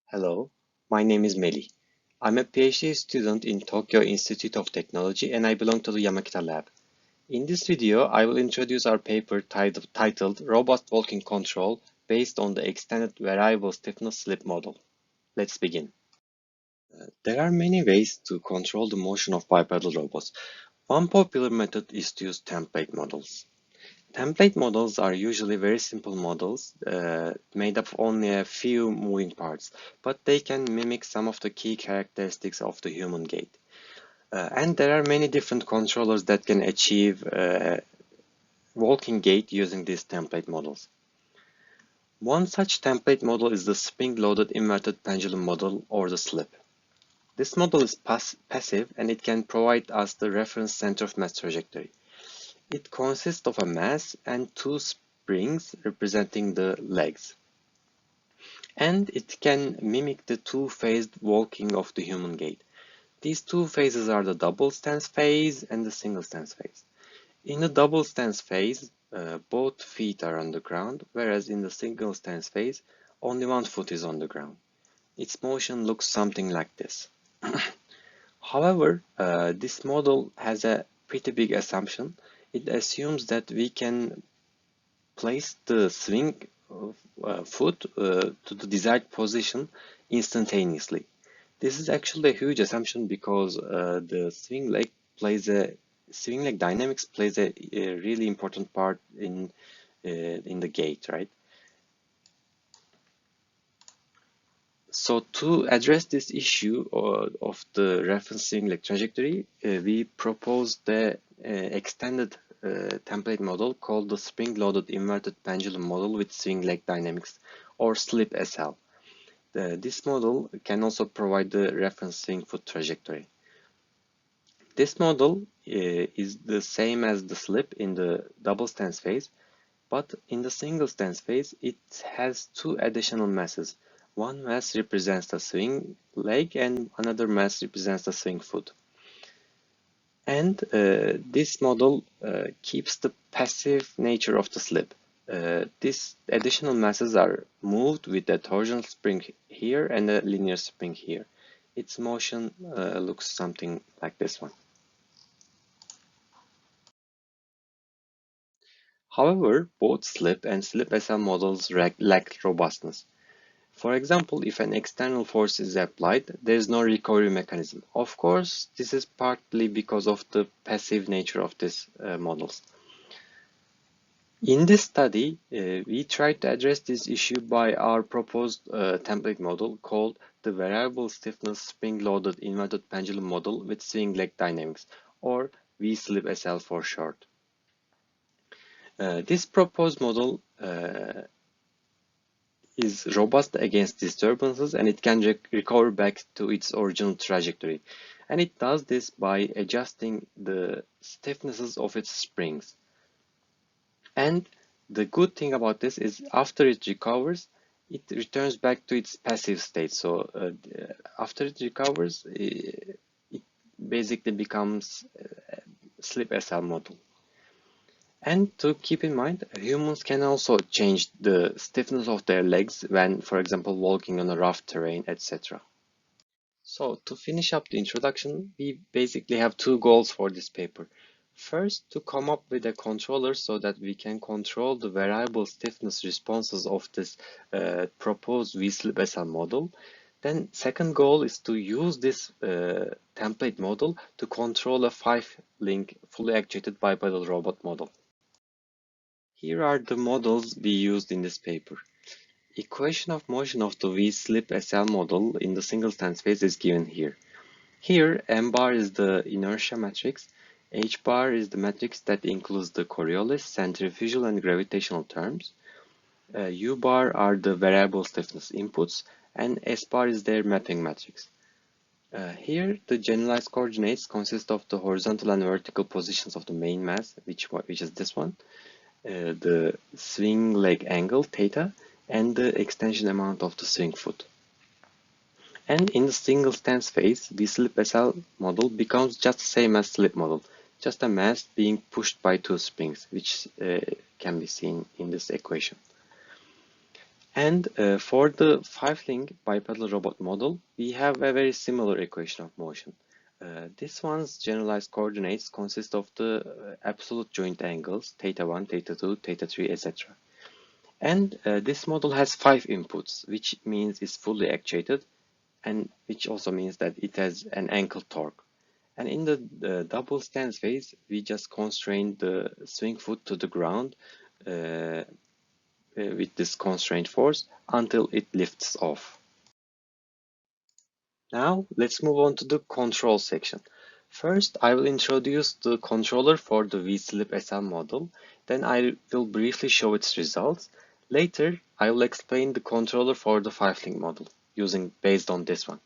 Hello, my name is Meli. I'm a PhD student in Tokyo Institute of Technology and I belong to the Yamakita lab. In this video, I will introduce our paper titled Robust Walking Control based on the extended variable stiffness slip model. Let's begin. There are many ways to control the motion of bipedal robots. One popular method is to use template models. Template models are usually very simple models made up of only a few moving parts, but they can mimic some of the key characteristics of the human gait. And there are many different controllers that can achieve walking gait using these template models. One such template model is the spring-loaded inverted pendulum model, or the SLIP. This model is passive and it can provide us the reference center of mass trajectory. It consists of a mass and two springs representing the legs. And it can mimic the two-phased walking of the human gait. These two phases are the double stance phase and the single stance phase. In the double stance phase, both feet are on the ground, whereas in the single stance phase, only one foot is on the ground. Its motion looks something like this. However, this model has a pretty big assumption. It assumes that we can place the swing foot to the desired position instantaneously. This is actually a huge assumption because the swing leg dynamics plays a really important part in the gait, right? So to address this issue of the reference swing leg trajectory, we proposed the extended template model called the spring-loaded inverted pendulum model with swing leg dynamics, or SLIP SL. This model can also provide the reference swing foot trajectory. This model is the same as the SLIP in the double stance phase, but in the single stance phase, it has two additional masses. One mass represents the swing leg and another mass represents the swing foot. And this model keeps the passive nature of the slip. These additional masses are moved with a torsional spring here and a linear spring here. Its motion looks something like this one. However, both slip and slip SL models lack robustness. For example, if an external force is applied, there is no recovery mechanism. Of course, this is partly because of the passive nature of these models. In this study, we tried to address this issue by our proposed template model called the variable stiffness spring-loaded inverted pendulum model with swing leg dynamics, or VSLIP-SL for short. This proposed model is robust against disturbances and it can recover back to its original trajectory. And it does this by adjusting the stiffnesses of its springs. And the good thing about this is after it recovers, it returns back to its passive state. So after it recovers, it basically becomes a slip SL model. And to keep in mind, humans can also change the stiffness of their legs when, for example, walking on a rough terrain, etc. So to finish up the introduction, we basically have two goals for this paper. First, to come up with a controller so that we can control the variable stiffness responses of this proposed VSLIP SL model. Then second goal is to use this template model to control a 5-link fully actuated bipedal robot model. Here are the models we used in this paper. Equation of motion of the V-slip SL model in the single stance phase is given here. Here, M bar is the inertia matrix, H bar is the matrix that includes the Coriolis, centrifugal, and gravitational terms. U bar are the variable stiffness inputs, and S bar is their mapping matrix. Here, the generalized coordinates consist of the horizontal and vertical positions of the main mass, which is this one, the swing leg angle, theta, and the extension amount of the swing foot. And in the single stance phase, the slip SL model becomes just the same as slip model, just a mass being pushed by two springs, which can be seen in this equation. And for the 5-link bipedal robot model, we have a very similar equation of motion. This one's generalized coordinates consist of the absolute joint angles, theta 1, theta 2, theta 3, etc. And this model has 5 inputs, which means it's fully actuated, and which also means that it has an ankle torque. And in the double stance phase, we just constrain the swing foot to the ground with this constraint force until it lifts off. Now let's move on to the control section. First, I will introduce the controller for the V-Slip SL model. Then I will briefly show its results. Later, I will explain the controller for the 5-link model based on this one.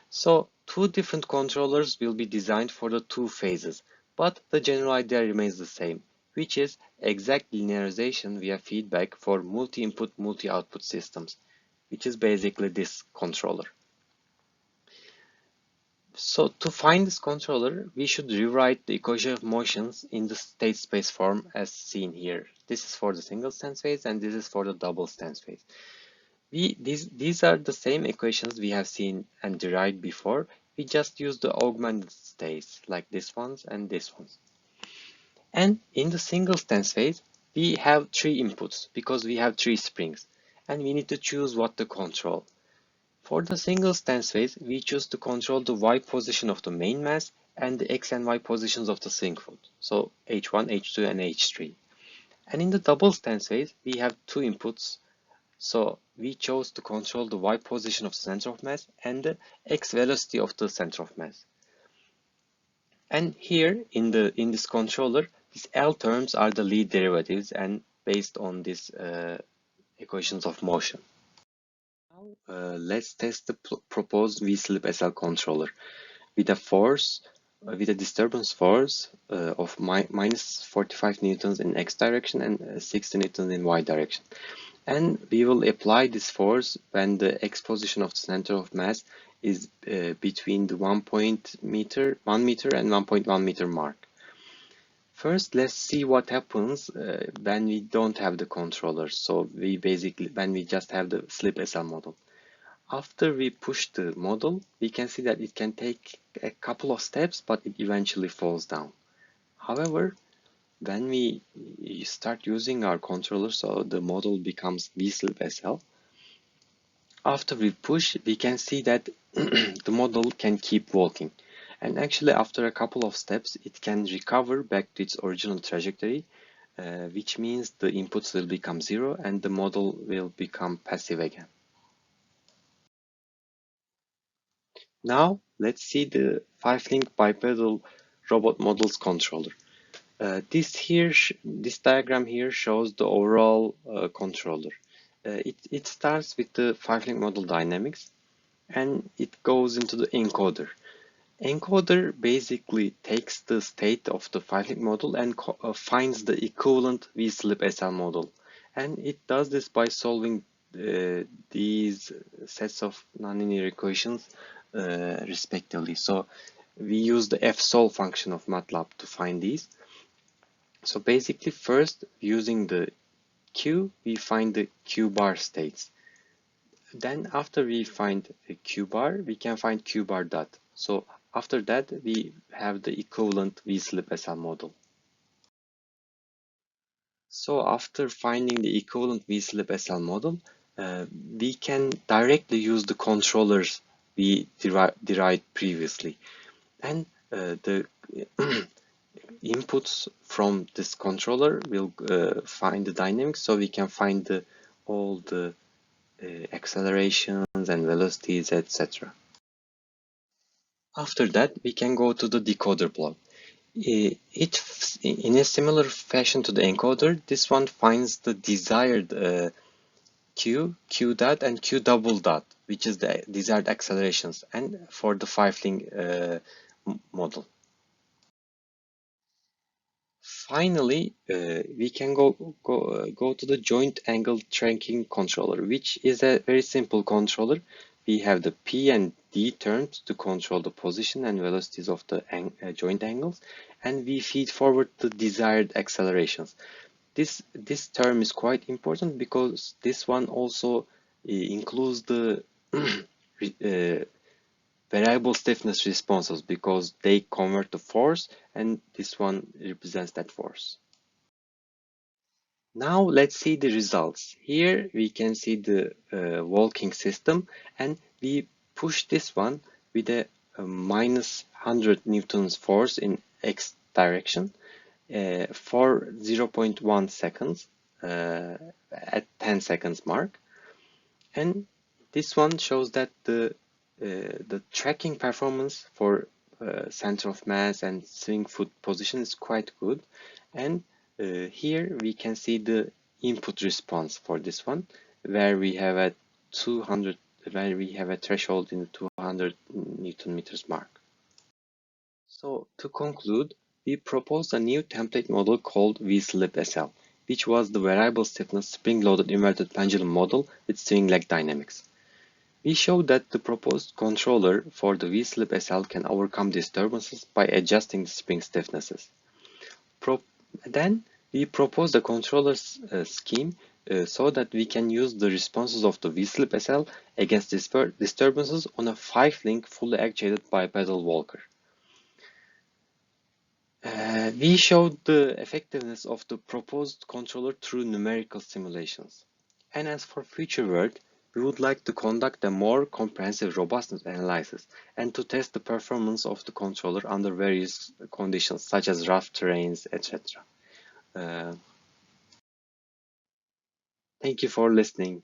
So, two different controllers will be designed for the two phases, but the general idea remains the same, which is exact linearization via feedback for multi-input, multi-output systems, which is basically this controller. So to find this controller, we should rewrite the equation of motions in the state space form as seen here. This is for the single stance phase and this is for the double stance phase. These are the same equations we have seen and derived before. We just use the augmented states like this ones and this ones. And in the single stance phase, we have 3 inputs because we have 3 springs and we need to choose what to control. For the single stance phase, we choose to control the Y position of the main mass and the X and Y positions of the swing foot. So H1, H2 and H3. And in the double stance phase, we have 2 inputs. So we chose to control the Y position of the center of mass and the X velocity of the center of mass. And here in this controller, these L terms are the lead derivatives and based on these equations of motion. Now let's test the proposed V-Slip SL controller with a disturbance force of minus 45 newtons in X direction and 60 newtons in Y direction. And we will apply this force when the X position of the center of mass is between the 1 meter and 1.1 meter mark. First, let's see what happens when we don't have the controller. So when we just have the slip SL model. After we push the model, we can see that it can take a couple of steps, but it eventually falls down. However, when we start using our controller, so the model becomes V-Slip SL, after we push, we can see that the model can keep walking. And actually, after a couple of steps, it can recover back to its original trajectory, which means the inputs will become 0 and the model will become passive again. Now, let's see the 5-link bipedal robot model's controller. This diagram here shows the overall controller. It starts with the 5-link model dynamics and it goes into the encoder. Encoder basically takes the state of the 5-link model and finds the equivalent V-Slip SL model. And it does this by solving these sets of nonlinear equations respectively. So we use the fsolve function of MATLAB to find these. So basically first using the Q, we find the Q bar states. Then after we find a Q bar, we can find Q bar dot. So after that, we have the equivalent V-Slip SL model. So after finding the equivalent V-Slip SL model, we can directly use the controllers we derived previously. And the inputs from this controller will find the dynamics, so we can find all the accelerations and velocities, etc. After that, we can go to the decoder block. In a similar fashion to the encoder, this one finds the desired Q, Q dot, and Q double dot, which is the desired accelerations, and for the 5-link model. Finally, we can go to the joint angle tracking controller, which is a very simple controller. We have the P and D terms to control the position and velocities of the joint angles, and we feed forward the desired accelerations. This term is quite important because this one also includes the variable stiffness responses because they convert to force, and this one represents that force. Now let's see the results. Here we can see the walking system, and we push this one with a minus 100 newtons force in x direction for 0.1 seconds at 10 seconds mark. And this one shows that the tracking performance for center of mass and swing foot position is quite good. And here we can see the input response for this one, where we have a 200, where we have a threshold in the 200 Newton meters mark. So to conclude, we proposed a new template model called V-slip SL, which was the variable stiffness spring-loaded inverted pendulum model with swing leg dynamics. We showed that the proposed controller for the V-slip SL can overcome disturbances by adjusting the spring stiffnesses. Then we proposed a controller scheme so that we can use the responses of the V-slip SL against disturbances on a 5-link fully actuated bipedal walker. We showed the effectiveness of the proposed controller through numerical simulations. And as for future work, we would like to conduct a more comprehensive robustness analysis and to test the performance of the controller under various conditions such as rough terrains, etc. Thank you for listening.